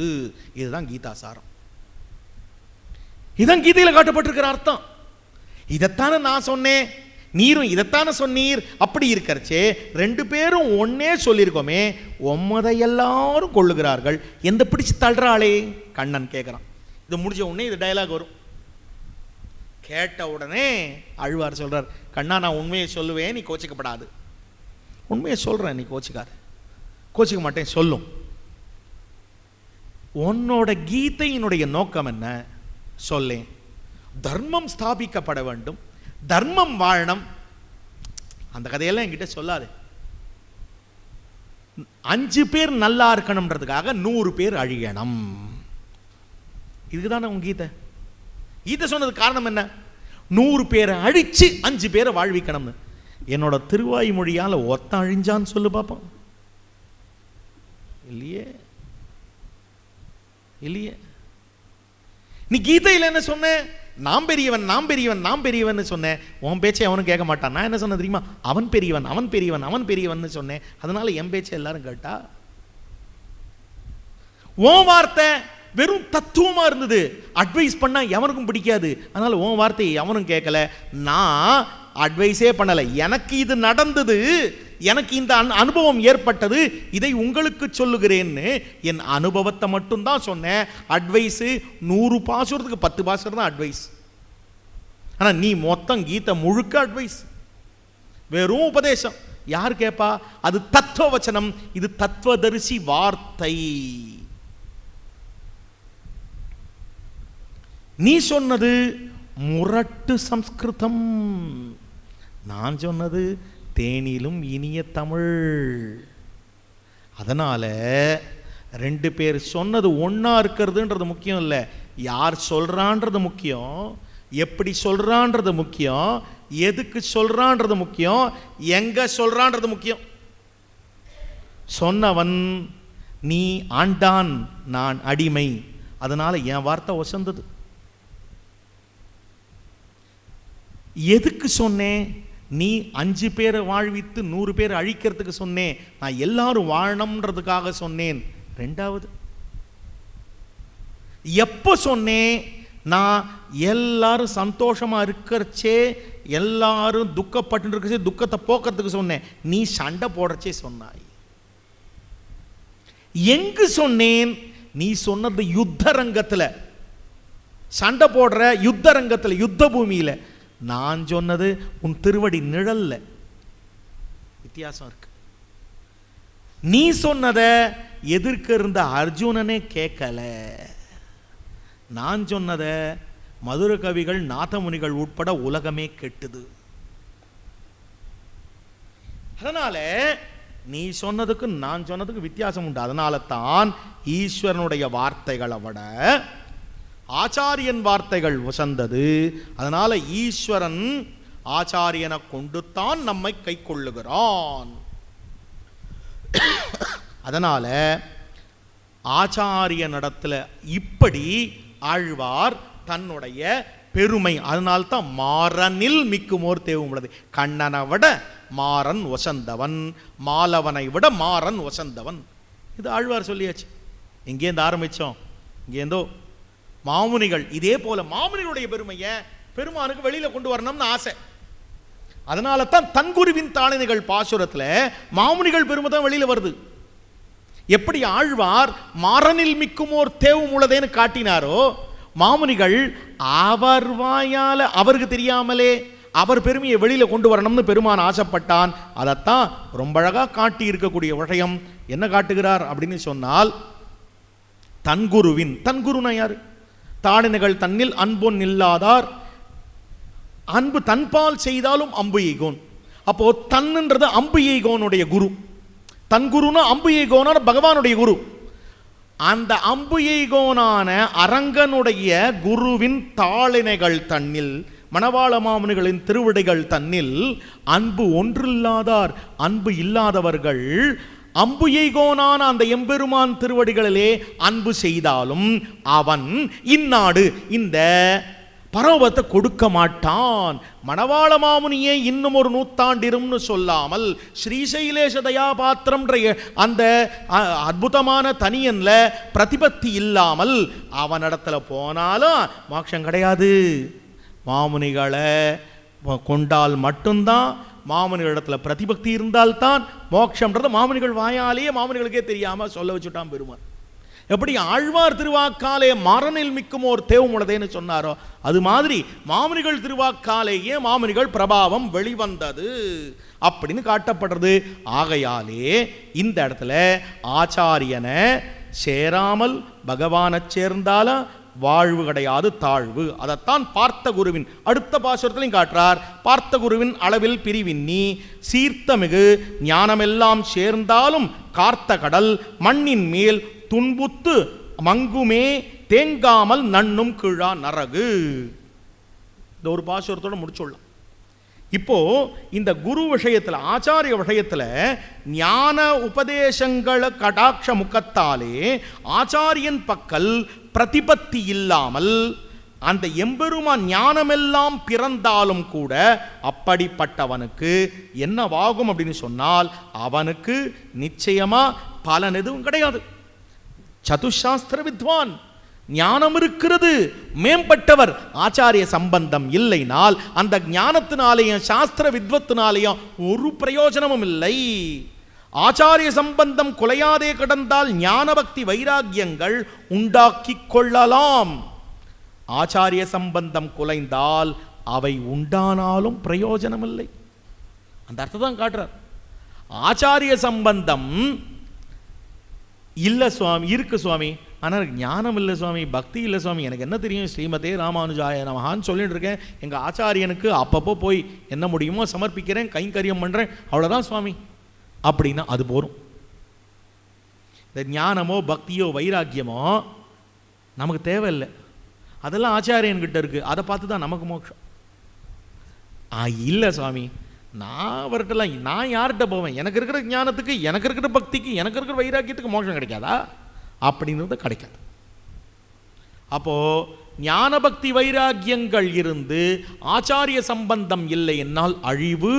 இதுதான் கீதாசாரம். இதுதான் கீதையில காட்டப்பட்டிருக்கிற அர்த்தம். இதைத்தானே நான் சொன்னேன், நீரும் இதைத்தானே சொன்னீர். அப்படி இருக்கிறச்சே 2 பேரும் ஒன்னே சொல்லியிருக்கோமே, ஒம்மதை எல்லாரும் கொள்ளுகிறார்கள், எந்த பிடிச்சு தள்ளுறாளே கண்ணன் கேட்கிறான். இது முடிஞ்ச உடனே இது டயலாக் வரும். கேட்ட உடனே அழ்வார் சொல்றார், கண்ணா நான் உண்மையை சொல்லுவேன், நீ கோச்சிக்கப்படாது. உண்மையை சொல்றேன், நீ கோச்சிக்காது. கோச்சிக்க மாட்டேன், சொல்லும். உன்னோட கீதையினுடைய நோக்கம் என்ன சொல்லேன். தர்மம் ஸ்தாபிக்கப்பட வேண்டும், தர்மம் வாழணும். அந்த கதையெல்லாம் என்கிட்ட சொல்லாது. 5 பேர் நல்லா இருக்கணும்ன்றதுக்காக 100 பேர் அழியணும். இதுதானே உங்க கீதை. கீதை சொன்னது காரணம் என்ன? 100 பேரை அழிச்சு 5 பேரை வாழ்விக்கணும்னு. என்னோட திருவாய் மொழியால் ஒத்த அழிஞ்சான்னு சொல்லு பாப்போம். இல்லையே இல்லையே. நீ கீதையில் என்ன சொன்ன? நாம் பெரியவன், நாம் பெரியவன், நாம் பெரியவன் சொன்னேன். உன் பேச்சை அவனும் கேட்க மாட்டான். நான் என்ன சொன்ன தெரியுமா? அவன் பெரியவன், அவன் பெரியவன், அவன் பெரியவன் சொன்னேன். அதனால என் பேச்சை எல்லாரும் கேட்டா. உன் வார்த்தை வெறும் தத்துவமா இருந்தது, அட்வைஸ் பண்ணா எவனுக்கும் பிடிக்காது. அதனால உன் வார்த்தையை அவனும் கேட்கல, நான் அட்வைஸே பண்ணல. எனக்கு இது நடந்தது, எனக்கு இந்த அனுபவம் ஏற்பட்டது, இதை உங்களுக்கு சொல்லுகிறேன்னு என் அனுபவத்தை மட்டும்தான் சொன்னேன். அட்வைஸு 100 பாசுறதுக்கு 10 பாசுறது தான் அட்வைஸ். ஆனா நீ மொத்தம் கீதை முழுக்க அட்வைஸ், வெறும் உபதேசம். யார் கேட்பா? அது தத்துவ வச்சனம், இது தத்துவதரிசி வார்த்தை. நீ சொன்னது முரட்டு சம்ஸ்கிருதம், நான் சொன்னது தேனிலும் இனிய தமிழ். அதனால 2 பேர் சொன்னது ஒன்னா இருக்கிறதுன்றது முக்கியம் இல்லை, யார் சொல்றான்றது முக்கியம், எப்படி சொல்றான்றது முக்கியம், எதுக்கு சொல்றான்றது முக்கியம், எங்க சொல்றான்றது முக்கியம். சொன்னவன் நீ ஆண்டான், நான் அடிமை, அதனால என் வார்த்தை வசந்தது. எதுக்கு சொன்னேன்? நீ 5 பேரை வாழ்வித்து 100 பேரை அழிக்கிறதுக்கு சொன்னேன், நான் எல்லாரும் வாழணும்ன்றதுக்காக சொன்னேன். 2வது எப்போ சொன்னேன்? நான் எல்லாரும் சந்தோஷமா இருக்கிறச்சே, எல்லாரும் துக்கப்பட்டு இருக்கச்சே துக்கத்தை போக்குறதுக்கு சொன்னேன். நீ சண்டை போடுறச்சே சொன்னாய். எங்கு சொன்னேன்? நீ சொன்னது யுத்த ரங்கத்தில், சண்டை போடுற யுத்த ரங்கத்தில், யுத்த பூமியில. நான் சொன்னது உன் திருவடி நிழல்ல. வித்தியாசம் இருக்கு. நீ சொன்னதை எதிர்க்க இருந்த அர்ஜுனனே கேட்கல. நான் சொன்னதை மதுர கவிகள் நாதமுனிகள் உட்பட உலகமே கெட்டுது. அதனால நீ சொன்னதுக்கு நான் சொன்னதுக்கு வித்தியாசம் உண்டு. அதனால தான் ஈஸ்வரனுடைய வார்த்தைகளை விட ஆச்சாரியன் வார்த்தைகள் உசந்தது. அதனால ஈஸ்வரன் ஆச்சாரியனை கொண்டுத்தான் நம்மை கை கொள்ளுகிறான். அதனால ஆச்சாரியனிடத்துல இப்படி ஆழ்வார் தன்னுடைய பெருமை, அதனால்தான் மாறனில் மிக்குமோர் தேவும் உள்ளது. கண்ணனை விட மாறன் வசந்தவன், மாலவனை விட மாறன் வசந்தவன். இது ஆழ்வார் சொல்லியாச்சு. எங்கேருந்து ஆரம்பித்தோம்? இங்கேருந்தோ மாமுனிகள். இதே போல மாமுனிகளுடைய பெருமையை பெருமானுக்கு வெளியில கொண்டு வரணும்னு ஆசை. அதனால தான் தன்குருவின் தாளினைகள் பாசுரத்தில் மாமுனிகள் பெருமை தான் வெளியில வருது. எப்படி ஆழ்வார் மாறனில் மிக்குமோர் தேவும் உள்ளதேன்னு காட்டினாரோ, மாமுனிகள் அவர் வாயால அவருக்கு தெரியாமலே அவர் பெருமையை வெளியில கொண்டு வரணும்னு பெருமான் ஆசைப்பட்டான். அதைத்தான் ரொம்ப அழகா காட்டி இருக்கக்கூடிய விஷயம். என்ன காட்டுகிறார் அப்படின்னு சொன்னால், தன்குருவின், தன்குருனா யாரு? தாளினைகள் தன்னில் அன்பொன் இல்லாதார், அன்பு தன்பால் செய்தாலும் அம்பு எய்கோன். அப்போ தன்னுன்றது அம்பு எய்கோனுடைய குரு. தன் குருனா அம்பு எய்கோனான பகவானுடைய குரு. அந்த அம்பு எய்கோனான அரங்கனுடைய குருவின் தாளினைகள் தன்னில், மணவாள மாமுனிகளின் திருவிடைகள் தன்னில் அன்பு ஒன்றில்லாதார், அன்பு இல்லாதவர்கள் அம்பு எய்கோனான அந்த எம்பெருமான் திருவடிகளிலே அன்பு செய்தாலும் அவன் இந்நாடு இந்த பரவத்தை கொடுக்க மாட்டான். மணவாள மாமுனியே இன்னும் ஒரு நூற்றாண்டிரும்னு சொல்லாமல் ஸ்ரீசைலேஷ தயாபாத்திரம் அந்த அற்புதமான தனியன்ல பிரதிபத்தி இல்லாமல் அவனிடத்துல போனாலும் மோட்சம் கிடையாது. மாமுனிகளை கொண்டால் மட்டும்தான், மாமுனிகளிடத்துல பிரதிபக்தி இருந்தால்தான் மோட்சம்ன்றது மாமுனிகள் வாயாலேயே மாமுனிகளுக்கே தெரியாம சொல்ல வச்சுட்டான் பெருமான். எப்படி ஆழ்வார் திருவாக்காலே மாறனில் மிக்குமோர் தேவும் உள்ளதேன்னு சொன்னாரோ, அது மாதிரி மாமுனிகள் திருவாக்காலேயே மாமுனிகள் பிரபாவம் வெளிவந்தது அப்படின்னு காட்டப்படுறது. ஆகையாலே இந்த இடத்துல ஆச்சாரியனை சேராமல் பகவானை சேர்ந்தாலும் வாழ்வு கிடையாது, தாழ்வு. அதைத்தான் பார்த்த குருவின் அடுத்த பாசுரத்திலையும் காட்டுறார். பார்த்த குருவின் அளவில் பிரிவின்னி சீர்த்தமிகு ஞானமெல்லாம் சேர்ந்தாலும் கார்த்த கடல் மண்ணின் மேல் துன்புத்து மங்குமே தேங்காமல் நன்னும் கீழா நரகு. இந்த ஒரு பாசுரத்தோட முடிச்சுள்ளோம். இப்போ இந்த குரு விஷயத்துல, ஆச்சாரிய விஷயத்துல ஞான உபதேசங்கள கடாட்ச முகத்தாலே ஆச்சாரியன் பக்கல் பிரதிபத்தி இல்லாமல் அந்த எம்பெருமான் ஞானமெல்லாம் பிறந்தாலும் கூட அப்படிப்பட்டவனுக்கு என்னவாகும் அப்படின்னு சொன்னால், அவனுக்கு நிச்சயமா பலன் எதுவும் கிடையாது. சதுசாஸ்திர வித்வான், ஞானம் இருக்கிறது, மேம்பட்டவர். ஆச்சாரிய சம்பந்தம் இல்லைனால் அந்த ஞானத்தினாலேயும் சாஸ்திர வித்வத்தினாலேயும் ஒரு பிரயோஜனமும் இல்லை. ஆச்சாரிய சம்பந்தம் குலையாதே கிடந்தால் ஞான பக்தி வைராக்கியங்கள் உண்டாக்கி கொள்ளலாம். ஆச்சாரிய சம்பந்தம் குலைந்தால் அவை உண்டானாலும் பிரயோஜனம் இல்லை. அந்த அர்த்தம் தான் காட்டுறார். ஆச்சாரிய சம்பந்தம் இல்லை சுவாமி, இருக்கு சுவாமி, ஆனால் ஞானம் இல்லை சுவாமி, பக்தி இல்லை சுவாமி, எனக்கு என்ன தெரியும், ஸ்ரீமதே ராமானுஜாய நமஹான்னு சொல்லிட்டு இருக்கேன், எங்கள் ஆச்சாரியனுக்கு அப்பப்போ போய் என்ன முடியுமோ சமர்ப்பிக்கிறேன், கைங்கரியம் பண்ணுறேன், அவ்வளோதான் சுவாமி அப்படின்னா அது போரும். இந்த ஞானமோ பக்தியோ வைராக்கியமோ நமக்கு தேவையில்லை. அதெல்லாம் ஆச்சாரியன்கிட்ட இருக்குது, அதை பார்த்து தான் நமக்கு மோட்சம். இல்லை சுவாமி, நான் அவர்கிட்டலாம் நான் யார்கிட்ட போவேன், எனக்கு இருக்கிற ஞானத்துக்கு, எனக்கு இருக்கிற பக்திக்கு, எனக்கு இருக்கிற வைராக்கியத்துக்கு மோட்சம் கிடைக்காதா அப்படிங்கிறது கிடைக்காது. அப்போது ஞான பக்தி வைராக்கியங்கள் இருந்து ஆச்சாரிய சம்பந்தம் இல்லை என்னால் அழிவு.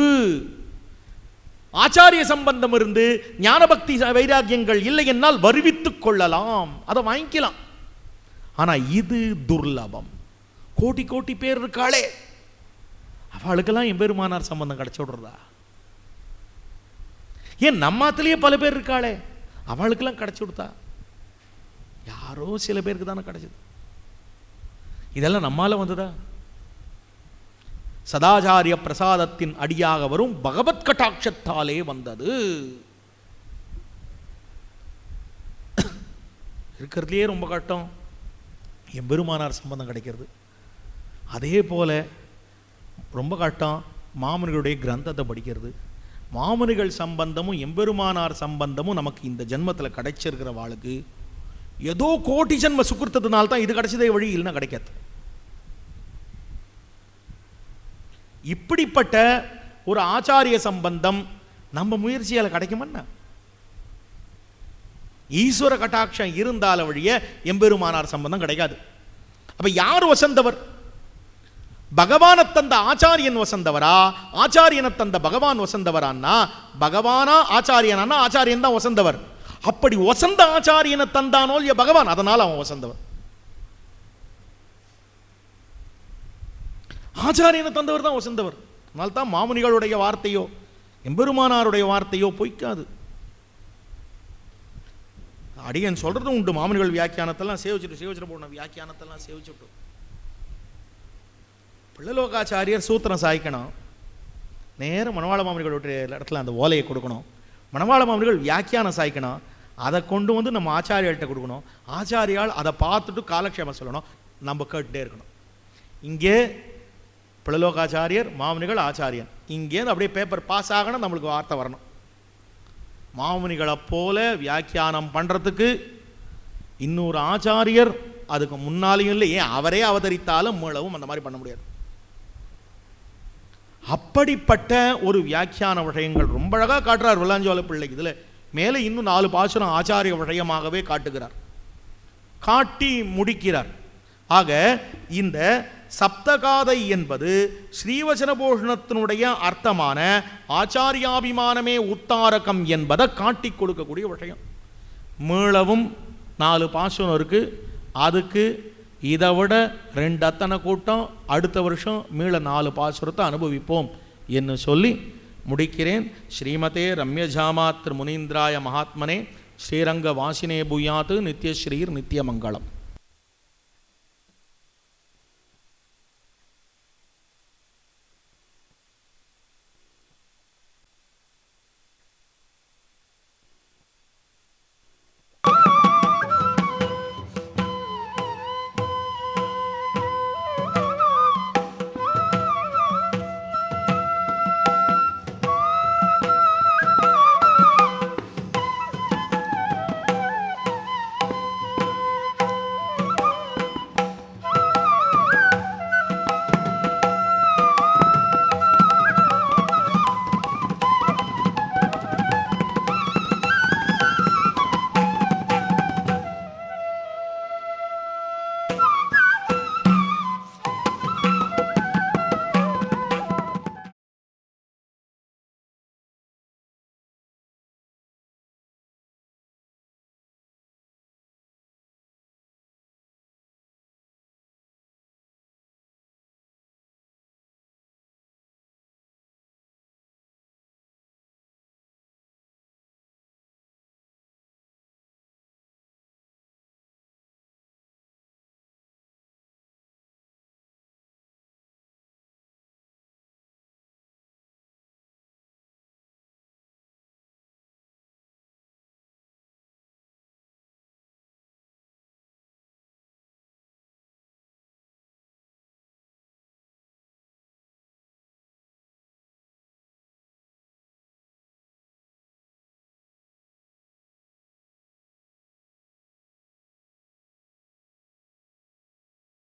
ஆச்சாரிய சம்பந்தம் இருந்து ஞான பக்தி வைராக்கியங்கள் இல்லை என்னால் வருவித்துக் கொள்ளலாம், அதை வாங்கிக்கலாம். ஆனால் இது துர்லபம். கோட்டி கோட்டி பேர் இருக்காளே, அவளுக்கெல்லாம் எம்பெருமானார் சம்பந்தம் கிடைச்சி விடுறதா? ஏன் நம்மாத்திலேயே பல பேர் இருக்காளே, அவளுக்கெல்லாம் கிடைச்சி விடுதா? யாரோ சில பேருக்கு தானே கிடைச்சது. இதெல்லாம் நம்மால வந்ததா? சதாச்சாரிய பிரசாதத்தின் அடியாக வரும் பகவத் கட்டாட்சத்தாலே வந்தது. இருக்கிறதுலே ரொம்ப கட்டம் எம்பெருமானார் சம்பந்தம் கிடைக்கிறது. அதே போல் ரொம்ப கட்டம் மாமுனிகளுடைய கிரந்தத்தை படிக்கிறது. மாமுனிகள் சம்பந்தமும் எம்பெருமானார் சம்பந்தமும் நமக்கு இந்த ஜென்மத்தில் கிடைச்சிருக்கிற வாளுக்கு ஏதோ கோட்டி ஜென்ம சுக்கிருத்தத்தினால்தான் தான் இது கிடைச்சதே வழி, இல்லைன்னா கிடைக்காது. இப்படிப்பட்ட ஒரு ஆச்சாரிய சம்பந்தம் நம்ம முயற்சியால் கிடைக்குமன்னா ஈஸ்வர கட்டாட்சம் இருந்தால வழிய எம்பெருமானார் சம்பந்தம் கிடைக்காது. அப்ப யார் வசந்தவர்? பகவானை தந்த ஆச்சாரியன் வசந்தவரா, ஆச்சாரியனை தந்த பகவான் வசந்தவரான்னா பகவானா ஆச்சாரியனா ஆச்சாரியன் தான் வசந்தவர். அப்படி வசந்த ஆச்சாரியனை தந்தானோ இல்லையா பகவான், அதனால் அவன் வசந்தவர். ஆச்சாரியனை தந்தவர் தான் வசந்தவர். அதனால்தான் மாமுனிகளுடைய வார்த்தையோ எம்பெருமானாருடைய வார்த்தையோ பொய்க்காது. அடியன் சொல்றதும் உண்டு. மாமுனிகள் வியாக்கியானத்தெல்லாம் சேவிச்சுட்டு போன வியாக்கியானத்தெல்லாம் சேவிச்சுட்டு பிள்ளலோகாச்சாரியர் சூத்திரம் சாய்க்கணும், நேரம் மணவாள மாமுனிகளுடைய இடத்துல அந்த ஓலையை கொடுக்கணும். மணவாள மாமுனிகள் வியாக்கியானம் சாய்க்கணும், அதை கொண்டு வந்து நம்ம ஆச்சாரியாள்கிட்ட கொடுக்கணும். ஆச்சாரியால் அதை பார்த்துட்டு காலக்ஷேமம் சொல்லணும், நம்ம கேட்டுட்டே இருக்கணும். இங்கே பிள்ளலோகாச்சாரியர், மாமுனிகள், ஆச்சாரியன், இங்கேருந்து அப்படியே பேப்பர் பாஸ் ஆகணும், நம்மளுக்கு வார்த்தை வரணும். மாமுனிகளை போல வியாக்கியானம் பண்ணுறதுக்கு இன்னொரு ஆச்சாரியர் அதுக்கு முன்னாலேயும் இல்லை, ஏன் அவரே அவதரித்தாலும் மீளவும் அந்த மாதிரி பண்ண முடியாது. அப்படிப்பட்ட ஒரு வியாக்கியான விஷயங்கள் ரொம்ப அழகாக காட்டுறார் வெள்ளாஞ்சோலை பிள்ளை. இதில் மேலே இன்னும் 4 பாசுரம் ஆச்சாரிய விஷயமாகவே காட்டுகிறார், காட்டி முடிக்கிறார். ஆக இந்த சப்தகாதை என்பது ஸ்ரீவசனபூஷணத்தினுடைய அர்த்தமான ஆச்சாரியாபிமானமே உத்தாரகம் என்பதை காட்டி கொடுக்கக்கூடிய விஷயம். மீளவும் 4 பாசுரம் இருக்கு, அதுக்கு இதை விட 2 அத்தனை கூட்டம் அடுத்த வருஷம் மீள 4 பாசுரத்தை அனுபவிப்போம் என்று சொல்லி முடிக்கிறேன். ஸ்ரீமதே ரம்யஜாமாத்ரு முனீந்திராய மகாத்மனே ஸ்ரீரங்க வாசினே பூயாத்து நித்யஸ்ரீர் நித்தியமங்கலம்.